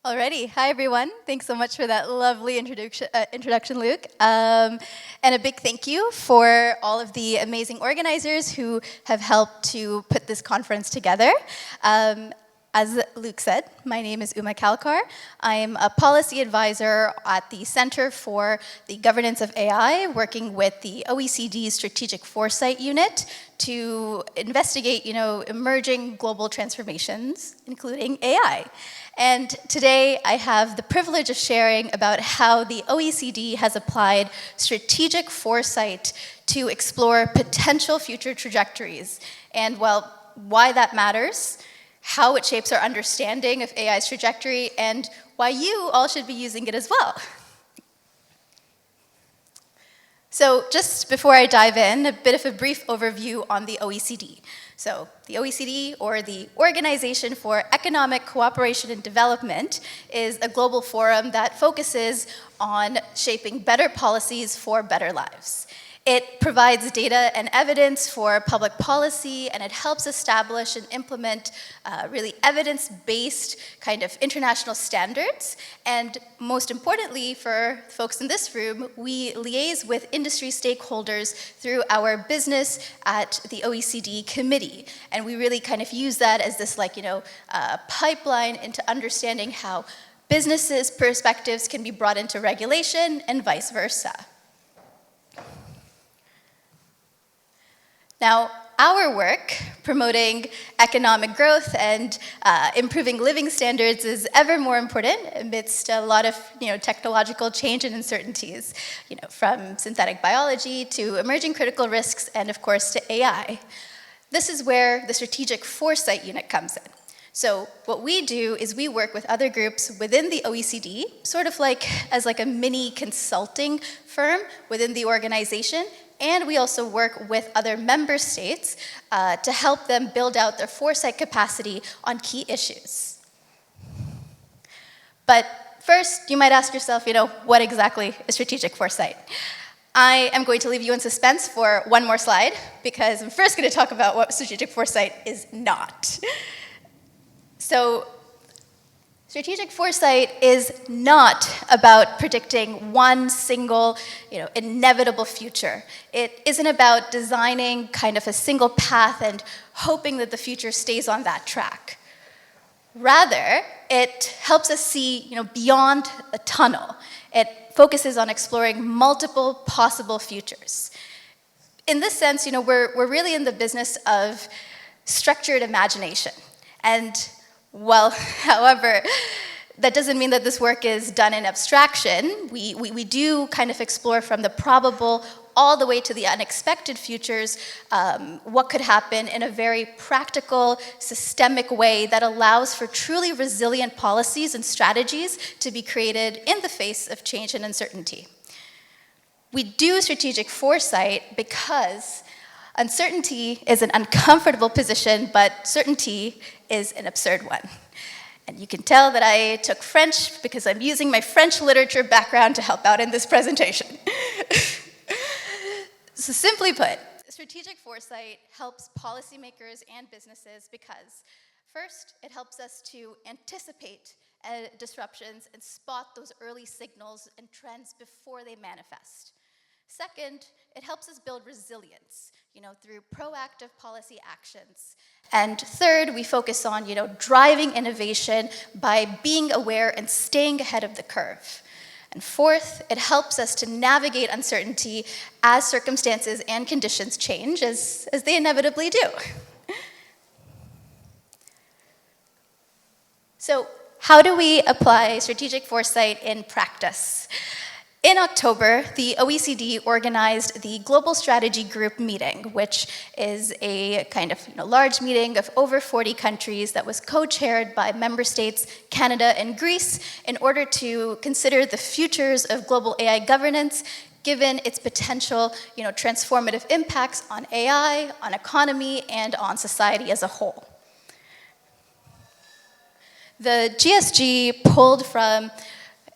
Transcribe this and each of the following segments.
Alrighty, hi everyone. Thanks so much for that lovely introduction, Luke. And a big thank you for all of the amazing organizers who have helped to put this conference together. As Luke said, my name is Uma Kalkar. I'm a policy advisor at the Center for the Governance of AI, working with the OECD's Strategic Foresight Unit to investigate, emerging global transformations, including AI. And today I have the privilege of sharing about how the OECD has applied strategic foresight to explore potential future trajectories and, well, why that matters, how it shapes our understanding of AI's trajectory, and why you all should be using it as well. So just before I dive in, a bit of a brief overview on the OECD. So the OECD, or the Organization for Economic Cooperation and Development, is a global forum that focuses on shaping better policies for better lives. It provides data and evidence for public policy, and it helps establish and implement really evidence-based kind of international standards. And most importantly, for folks in this room, we liaise with industry stakeholders through our business at the OECD committee. And we really kind of use that as this pipeline into understanding how businesses' perspectives can be brought into regulation and vice versa. Now, our work promoting economic growth and improving living standards is ever more important amidst a lot of technological change and uncertainties, from synthetic biology to emerging critical risks and, of course, to AI. This is where the Strategic Foresight Unit comes in. So what we do is we work with other groups within the OECD, sort of as a mini consulting firm within the organization. And we also work with other member states to help them build out their foresight capacity on key issues. But first, you might ask yourself, what exactly is strategic foresight? I am going to leave you in suspense for one more slide, because I'm first going to talk about what strategic foresight is not. So, strategic foresight is not about predicting one single, inevitable future. It isn't about designing kind of a single path and hoping that the future stays on that track. Rather, it helps us see, beyond a tunnel. It focuses on exploring multiple possible futures. In this sense, we're really in the business of structured imagination. And well, however, that doesn't mean that this work is done in abstraction. We do kind of explore from the probable all the way to the unexpected futures, what could happen in a very practical, systemic way that allows for truly resilient policies and strategies to be created in the face of change and uncertainty. We do strategic foresight because uncertainty is an uncomfortable position, but certainty is an absurd one. And you can tell that I took French because I'm using my French literature background to help out in this presentation. So simply put, strategic foresight helps policymakers and businesses because, first, it helps us to anticipate disruptions and spot those early signals and trends before they manifest. Second, it helps us build resilience, through proactive policy actions. And third, we focus on, driving innovation by being aware and staying ahead of the curve. And fourth, it helps us to navigate uncertainty as circumstances and conditions change, as they inevitably do. So, how do we apply strategic foresight in practice? In October, the OECD organized the Global Strategy Group meeting, which is a kind of large meeting of over 40 countries that was co-chaired by member states, Canada and Greece, in order to consider the futures of global AI governance, given its potential transformative impacts on AI, on economy, and on society as a whole. The GSG pulled from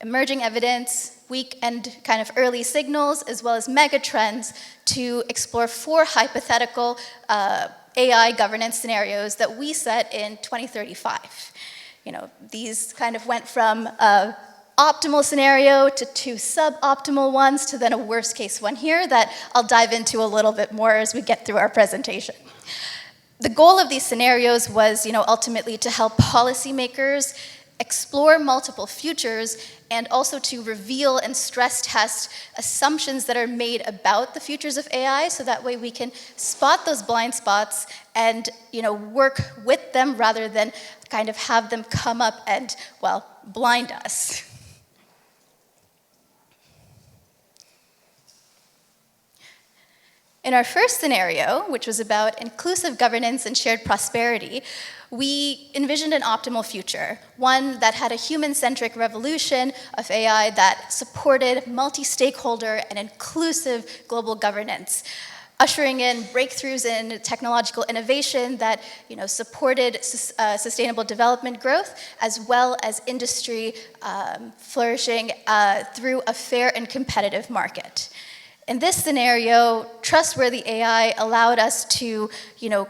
emerging evidence, weak and kind of early signals, as well as megatrends to explore 4 hypothetical AI governance scenarios that we set in 2035. These kind of went from an optimal scenario to 2 suboptimal ones to then a worst case one here that I'll dive into a little bit more as we get through our presentation. The goal of these scenarios was, ultimately to help policymakers explore multiple futures and also to reveal and stress test assumptions that are made about the futures of AI, so that way we can spot those blind spots and work with them rather than kind of have them come up and, well, blind us. In our first scenario, which was about inclusive governance and shared prosperity, we envisioned an optimal future, one that had a human-centric revolution of AI that supported multi-stakeholder and inclusive global governance, ushering in breakthroughs in technological innovation that supported sustainable development growth, as well as industry flourishing through a fair and competitive market. In this scenario, trustworthy AI allowed us to,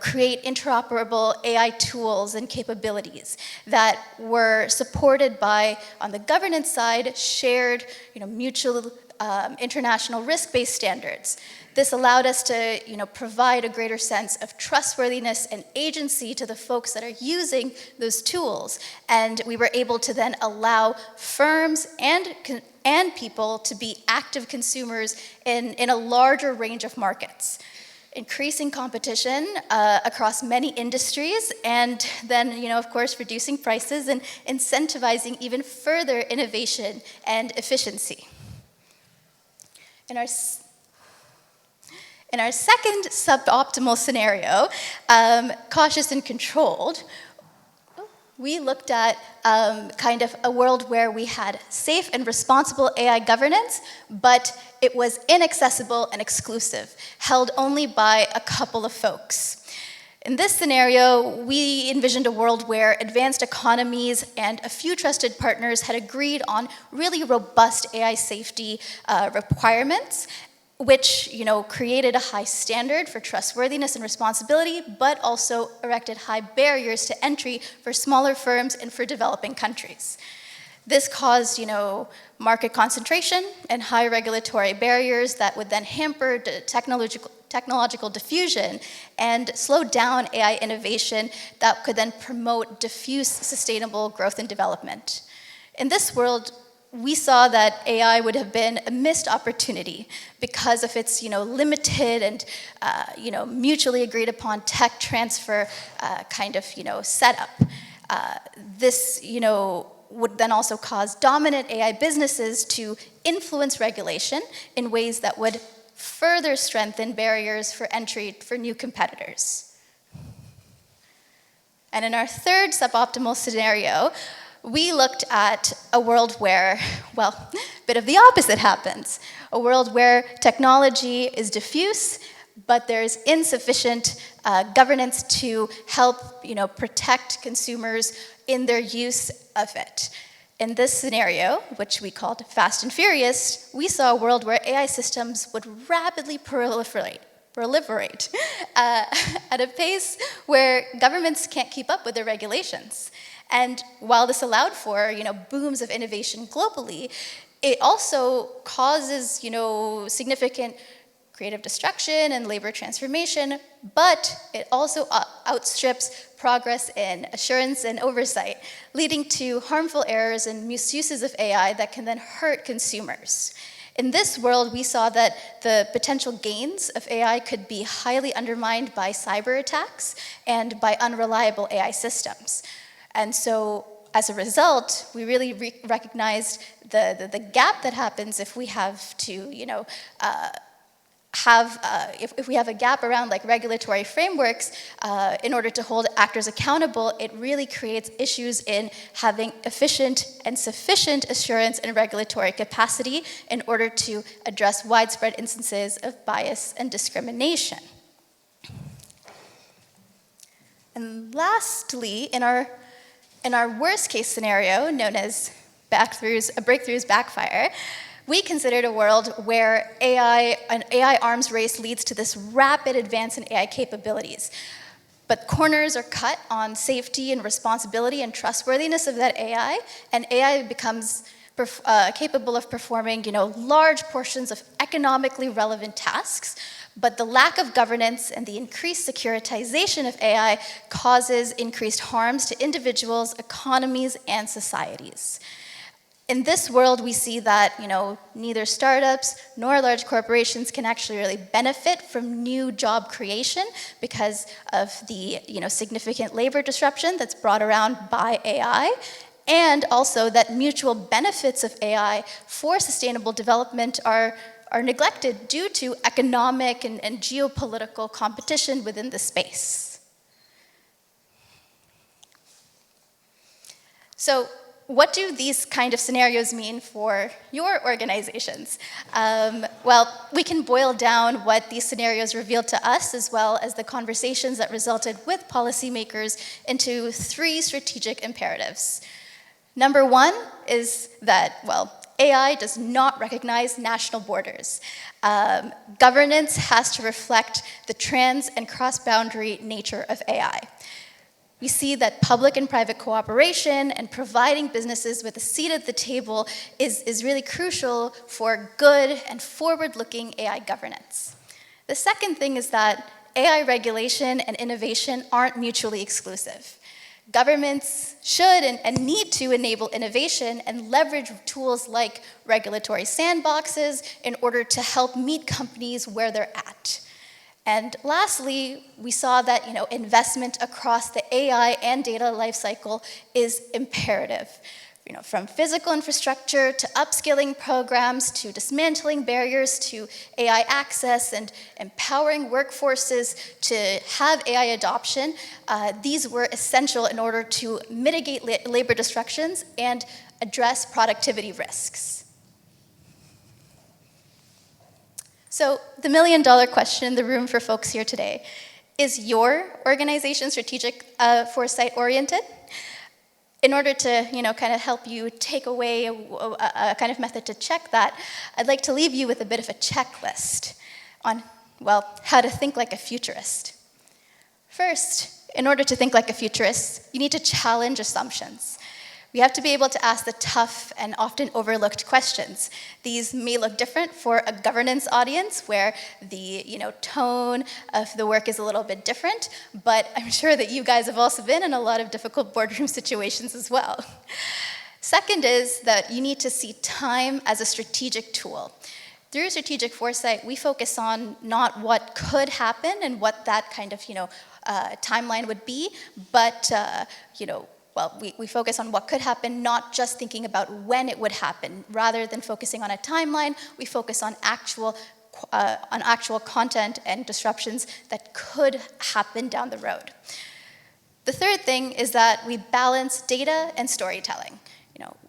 create interoperable AI tools and capabilities that were supported by, on the governance side, shared, mutual international risk-based standards. This allowed us to, provide a greater sense of trustworthiness and agency to the folks that are using those tools. And we were able to then allow firms and people to be active consumers in a larger range of markets, increasing competition across many industries, and then, of course, reducing prices and incentivizing even further innovation and efficiency. In our second suboptimal scenario, cautious and controlled, we looked at kind of a world where we had safe and responsible AI governance, but it was inaccessible and exclusive, held only by a couple of folks. In this scenario, we envisioned a world where advanced economies and a few trusted partners had agreed on really robust AI safety requirements, which created a high standard for trustworthiness and responsibility, but also erected high barriers to entry for smaller firms and for developing countries. This caused market concentration and high regulatory barriers that would then hamper the technological diffusion and slow down AI innovation that could then promote diffuse sustainable growth and development. In this world, we saw that AI would have been a missed opportunity because of its, limited and, mutually agreed upon tech transfer kind of, setup. This, would then also cause dominant AI businesses to influence regulation in ways that would further strengthen barriers for entry for new competitors. And in our third suboptimal scenario, we looked at a world where, well, a bit of the opposite happens. A world where technology is diffuse, but there's insufficient governance to help, protect consumers in their use of it. In this scenario, which we called Fast and Furious, we saw a world where AI systems would rapidly proliferate at a pace where governments can't keep up with their regulations. And while this allowed for, booms of innovation globally, it also causes, significant creative destruction and labor transformation, but it also outstrips progress in assurance and oversight, leading to harmful errors and misuses of AI that can then hurt consumers. In this world, we saw that the potential gains of AI could be highly undermined by cyber attacks and by unreliable AI systems. And so, as a result, we really recognized the gap that happens if we have to, if we have a gap around like regulatory frameworks in order to hold actors accountable. It really creates issues in having efficient and sufficient assurance and regulatory capacity in order to address widespread instances of bias and discrimination. And lastly, in our worst case scenario, known as breakthroughs backfire, we considered a world where an AI arms race leads to this rapid advance in AI capabilities. but corners are cut on safety and responsibility and trustworthiness of that AI, and AI becomes capable of performing, large portions of economically relevant tasks, but the lack of governance and the increased securitization of AI causes increased harms to individuals, economies, and societies. In this world, we see that, neither startups nor large corporations can actually really benefit from new job creation because of the, significant labor disruption that's brought around by AI, and also that mutual benefits of AI for sustainable development are neglected due to economic and geopolitical competition within the space. So, what do these kind of scenarios mean for your organizations? Well, we can boil down what these scenarios revealed to us, as well as the conversations that resulted with policymakers, into 3 strategic imperatives. Number 1 is that, AI does not recognize national borders. Governance has to reflect the trans and cross-boundary nature of AI. We see that public and private cooperation and providing businesses with a seat at the table is really crucial for good and forward-looking AI governance. The second thing is that AI regulation and innovation aren't mutually exclusive. Governments should and need to enable innovation and leverage tools like regulatory sandboxes in order to help meet companies where they're at. And lastly, we saw that investment across the AI and data lifecycle is imperative. From physical infrastructure to upskilling programs to dismantling barriers to AI access and empowering workforces to have AI adoption, these were essential in order to mitigate labor disruptions and address productivity risks. So the million-dollar question in the room for folks here today: is your organization strategic foresight oriented? In order to, kind of help you take away a kind of method to check that, I'd like to leave you with a bit of a checklist on, how to think like a futurist. First, in order to think like a futurist, you need to challenge assumptions. We have to be able to ask the tough and often overlooked questions. These may look different for a governance audience where the tone of the work is a little bit different, but I'm sure that you guys have also been in a lot of difficult boardroom situations as well. Second is that you need to see time as a strategic tool. Through strategic foresight, we focus on not what could happen and what that kind of timeline would be, but we focus on what could happen, not just thinking about when it would happen. Rather than focusing on a timeline, we focus on actual content and disruptions that could happen down the road. The third thing is that we balance data and storytelling.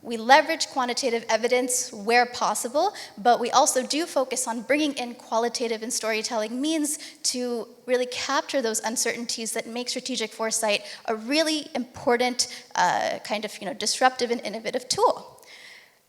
We leverage quantitative evidence where possible, but we also do focus on bringing in qualitative and storytelling means to really capture those uncertainties that make strategic foresight a really important disruptive and innovative tool.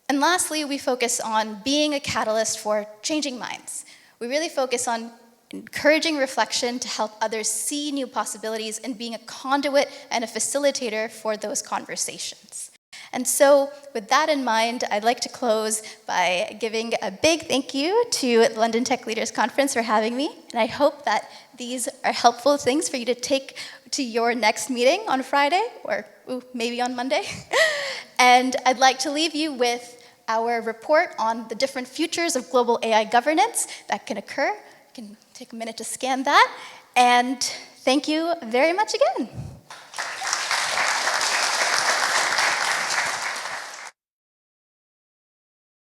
And lastly, we focus on being a catalyst for changing minds. We really focus on encouraging reflection to help others see new possibilities and being a conduit and a facilitator for those conversations. And so, with that in mind, I'd like to close by giving a big thank you to the London Tech Leaders Conference for having me, and I hope that these are helpful things for you to take to your next meeting on Friday, or maybe on Monday. And I'd like to leave you with our report on the different futures of global AI governance that can occur. You can take a minute to scan that, and thank you very much again.